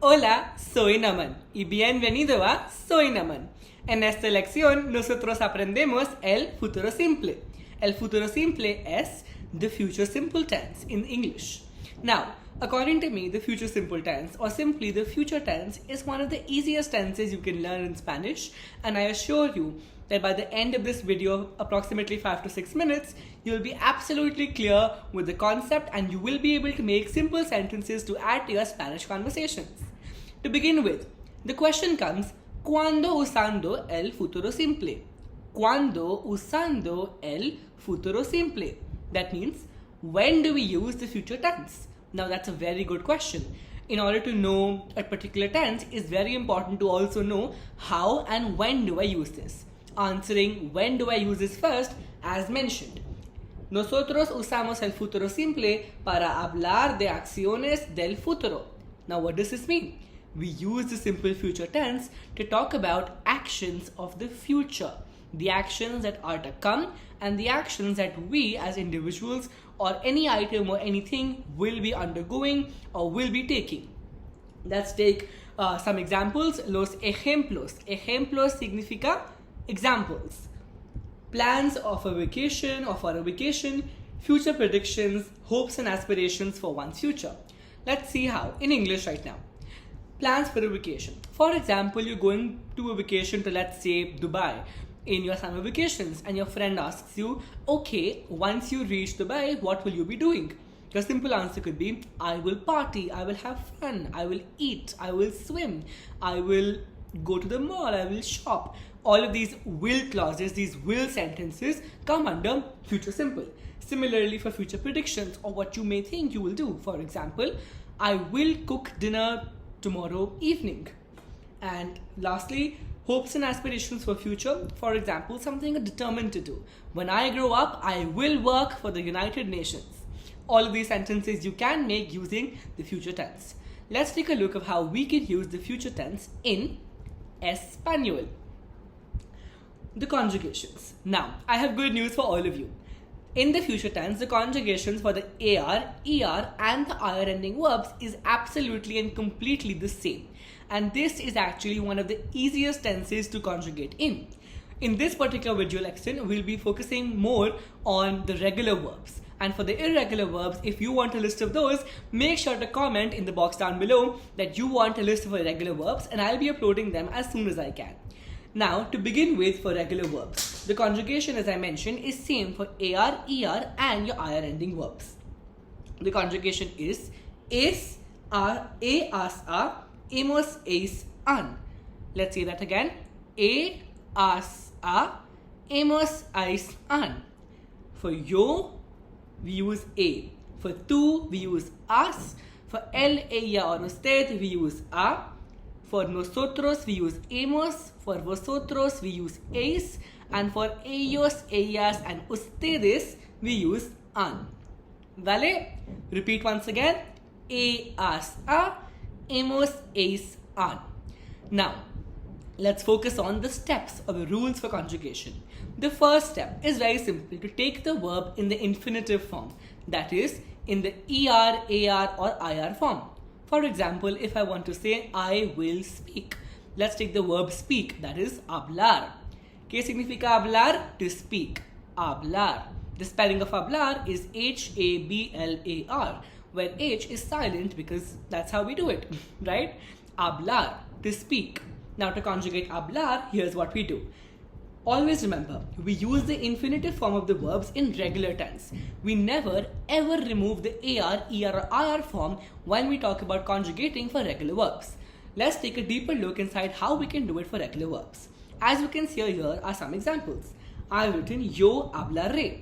Hola, soy Naman y bienvenido a Soy Naman. En esta lección nosotros aprendemos el futuro simple. El futuro simple es the future simple tense in English. Now, according to me, the future simple tense or simply the future tense is one of the easiest tenses you can learn in Spanish, and I assure you that by the end of this video, approximately 5 to 6 minutes, you will be absolutely clear with the concept and you will be able to make simple sentences to add to your Spanish conversations. To begin with, the question comes, ¿Cuándo usando el futuro simple? ¿Cuándo usando el futuro simple? That means, when do we use the future tense? Now that's a very good question. In order to know a particular tense, it's very important to also know how and when do I use this. Answering when do I use this first, as mentioned. Nosotros usamos el futuro simple para hablar de acciones del futuro. Now what does this mean? We use the simple future tense to talk about actions of the future. The actions that are to come and the actions that we as individuals or any item or anything will be undergoing or will be taking. Let's take some examples. Los ejemplos. Ejemplos significa examples. Plans of a vacation or for a vacation, future predictions, hopes and aspirations for one's future. Let's see how in English right now. Plans for a vacation. For example, you're going to a vacation to, let's say, Dubai in your summer vacations, and your friend asks you, okay, once you reach Dubai, what will you be doing? Your simple answer could be, I will party, I will have fun, I will eat, I will swim, I will go to the mall, I will shop. All of these will clauses, these will sentences come under future simple. Similarly for future predictions or what you may think you will do. For example, I will cook dinner tomorrow evening. And lastly, hopes and aspirations for future. For example, something you're determined to do. When I grow up, I will work for the United Nations. All of these sentences you can make using the future tense. Let's take a look at how we can use the future tense in Espanol. The conjugations. Now, I have good news for all of you. In the future tense, the conjugations for the AR, ER and the IR ending verbs is absolutely and completely the same. And this is actually one of the easiest tenses to conjugate in. In this particular video lesson, we'll be focusing more on the regular verbs. And for the irregular verbs, if you want a list of those, make sure to comment in the box down below that you want a list of irregular verbs, and I'll be uploading them as soon as I can. Now, to begin with, for regular verbs, the conjugation, as I mentioned, is same for AR, ER and your IR ending verbs. The conjugation is es, a, as, a, hemos, es, an. Let's say that again. As, a, hemos, es, an. For yo, we use a. For tú, we use as. For él, ella or usted, we use a. For nosotros, we use hemos. For vosotros, we use es. And for ellos, ellas, and ustedes, we use an. ¿Vale? Repeat once again. As, a, hemos, es, an. Now, let's focus on the steps or the rules for conjugation. The first step is very simple, to take the verb in the infinitive form. That is, in the ER, AR or IR form. For example, if I want to say, I will speak. Let's take the verb speak, that is hablar. ¿Qué significa hablar? To speak. Hablar. The spelling of hablar is Hablar, where H is silent because that's how we do it, right? Hablar, to speak. Now to conjugate hablar, here's what we do. Always remember, we use the infinitive form of the verbs in regular tense. We never ever remove the AR, ER or IR form when we talk about conjugating for regular verbs. Let's take a deeper look inside how we can do it for regular verbs. As you can see here are some examples. I've written yo hablaré.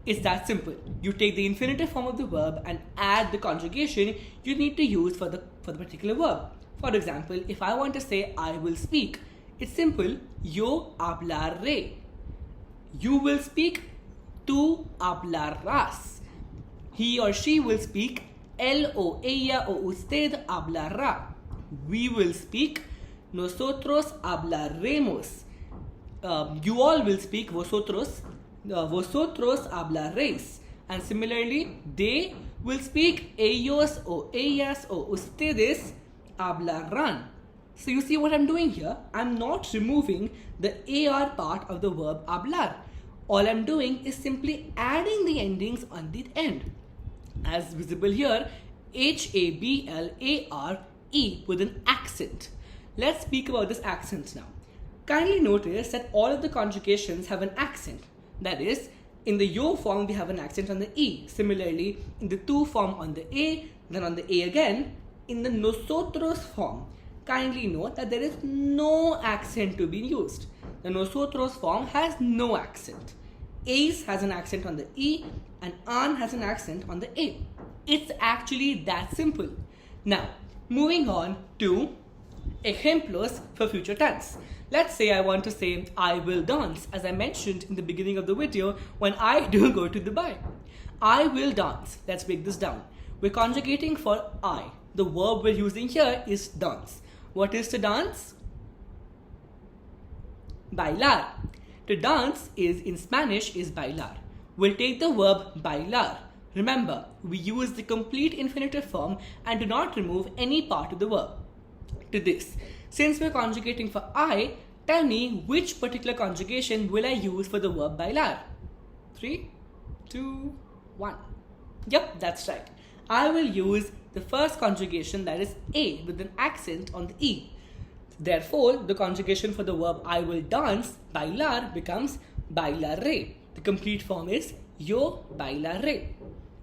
It's that simple. You take the infinitive form of the verb and add the conjugation you need to use for the particular verb. For example, if I want to say I will speak, it's simple. Yo hablaré. You will speak. Tú hablarás. He or she will speak. Él o ella o usted hablará. We will speak. Nosotros hablaremos. You all will speak. Vosotros hablaréis. And similarly, they will speak. Ellos o ellas o ustedes hablarán. So you see what I'm doing here? I'm not removing the AR part of the verb hablar. All I'm doing is simply adding the endings on the end. As visible here, HABLARE with an accent. Let's speak about this accent now. Kindly notice that all of the conjugations have an accent. That is, in the yo form we have an accent on the E. Similarly, in the tu form on the A, then on the A again. In the nosotros form, kindly note that there is no accent to be used. The nosotros form has no accent. Ace has an accent on the E and an has an accent on the A. It's actually that simple. Now, moving on to ejemplos for future tense. Let's say I want to say I will dance, as I mentioned in the beginning of the video when I do go to Dubai. I will dance. Let's break this down. We're conjugating for I. The verb we're using here is dance. What is to dance? Bailar. To dance is in Spanish is bailar. We'll take the verb bailar. Remember, we use the complete infinitive form and do not remove any part of the verb. To this, since we're conjugating for I, tell me which particular conjugation will I use for the verb bailar? 3, 2, 1. Yep, that's right. I will use the first conjugation, that is A, with an accent on the E. Therefore, the conjugation for the verb I will dance, bailar, becomes bailaré. The complete form is yo bailaré.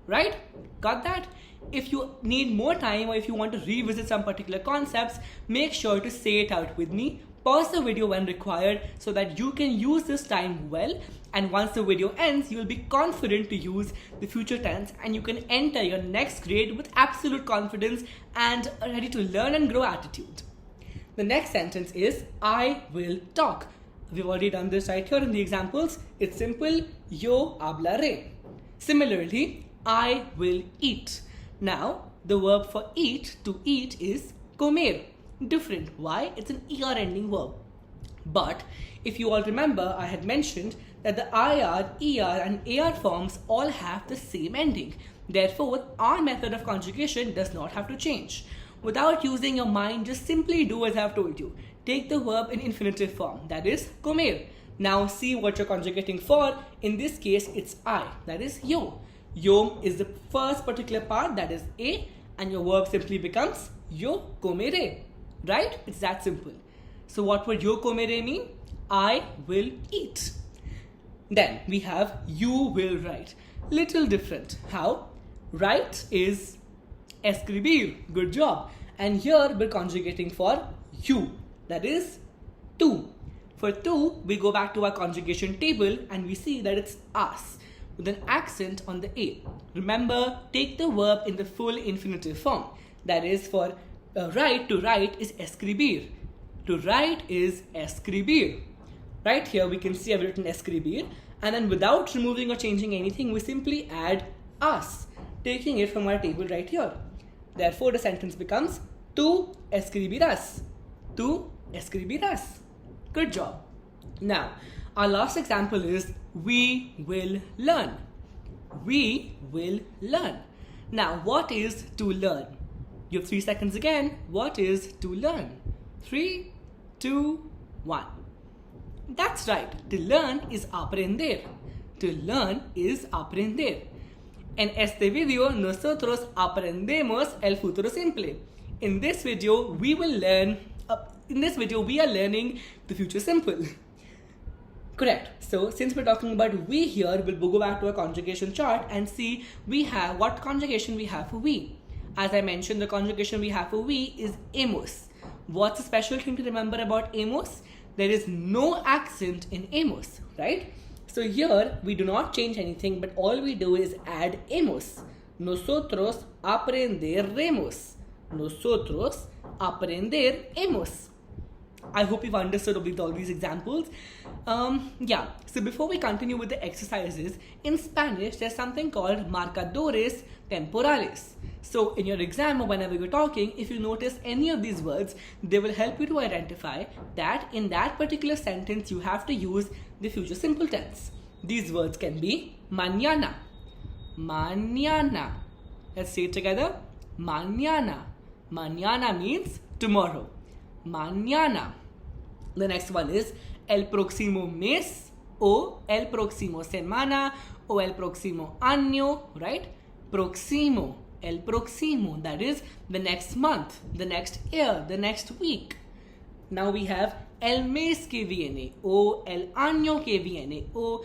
Right? Got that? If you need more time or if you want to revisit some particular concepts, make sure to say it out with me. Pause the video when required so that you can use this time well, and once the video ends, you will be confident to use the future tense and you can enter your next grade with absolute confidence and a ready to learn and grow attitude. The next sentence is I will talk. We've already done this right here in the examples. It's simple, yo hablaré. Similarly, I will eat. Now, the verb for eat, to eat, is comer. Different. Why? It's an ER ending verb. But if you all remember, I had mentioned that the IR, ER and AR forms all have the same ending. Therefore, our method of conjugation does not have to change. Without using your mind, just simply do as I have told you. Take the verb in infinitive form, that is comer. Now see what you're conjugating for. In this case, it's I, that is yo. Yo is the first particular part, that is A, and your verb simply becomes yo comeré. Right? It's that simple. So what would yo comeré mean? I will eat. Then we have you will write. Little different. How? Write is escribir. Good job. And here we're conjugating for you. That is tu. For tu, we go back to our conjugation table and we see that it's us with an accent on the A. Remember, take the verb in the full infinitive form. That is for write, to write is escribir. To write is escribir. Right here we can see I've written escribir, and then without removing or changing anything, we simply add us, taking it from our table right here. Therefore, the sentence becomes tú escribirás. Tú escribirás. Good job. Now, our last example is we will learn. We will learn. Now, what is to learn? You have 3 seconds again. What is to learn? 3, 2, 1. That's right. To learn is aprender. To learn is aprender. En este video, nosotros aprendemos el futuro simple. In this video, we are learning the future simple. Correct. So, since we're talking about we here, we'll go back to our conjugation chart and see what conjugation we have for we. As I mentioned, the conjugation we have for we is hemos. What's a special thing to remember about hemos? There is no accent in hemos, right? So here, we do not change anything, but all we do is add hemos. Nosotros aprenderemos. Nosotros aprenderemos. I hope you've understood all these examples. So before we continue with the exercises, in Spanish, there's something called marcadores temporales. So in your exam or whenever you're talking, if you notice any of these words, they will help you to identify that in that particular sentence, you have to use the future simple tense. These words can be mañana. Mañana. Let's say it together. Mañana. Mañana means tomorrow. Mañana. The next one is el próximo mes o el próximo semana o el próximo año, right? Próximo, el próximo, that is the next month, the next year, the next week. Now we have el mes que viene o el año que viene o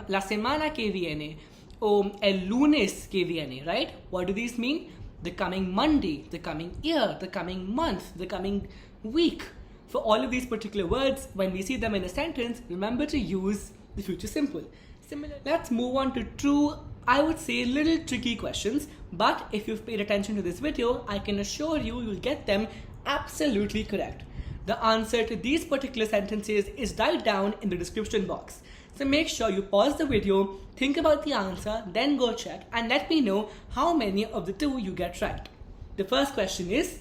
la semana que viene o el lunes que viene, right? What do these mean? The coming Monday, the coming year, the coming month, the coming week. For all of these particular words, when we see them in a sentence, remember to use the future simple. Similar. Let's move on to two, I would say, little tricky questions. But if you've paid attention to this video, I can assure you, you'll get them absolutely correct. The answer to these particular sentences is dialed down in the description box. So make sure you pause the video, think about the answer, then go check and let me know how many of the two you get right. The first question is,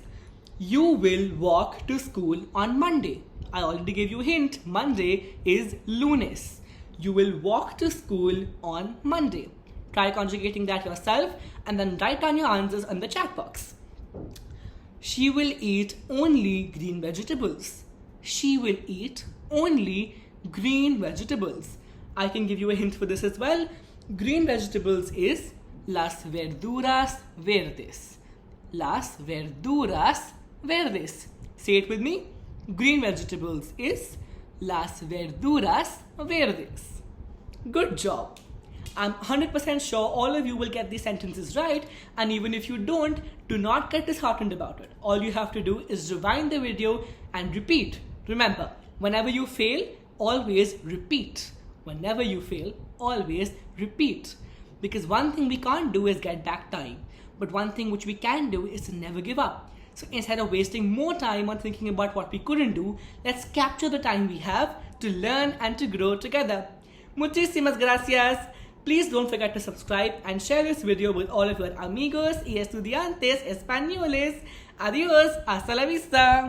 you will walk to school on Monday. I already gave you a hint. Monday is lunes. You will walk to school on Monday. Try conjugating that yourself and then write down your answers on the chat box. She will eat only green vegetables. She will eat only green vegetables. I can give you a hint for this as well. Green vegetables is las verduras verdes. Las verduras verdes. Say it with me. Green vegetables is las verduras verdes. Good job. I'm 100% sure all of you will get these sentences right, and even if you don't, do not get disheartened about it. All you have to do is rewind the video and repeat. Remember, whenever you fail, always repeat. Whenever you fail, always repeat. Because one thing we can't do is get back time. But one thing which we can do is to never give up. So instead of wasting more time on thinking about what we couldn't do, let's capture the time we have to learn and to grow together. Muchísimas gracias. Please don't forget to subscribe and share this video with all of your amigos y estudiantes españoles. Adiós. Hasta la vista.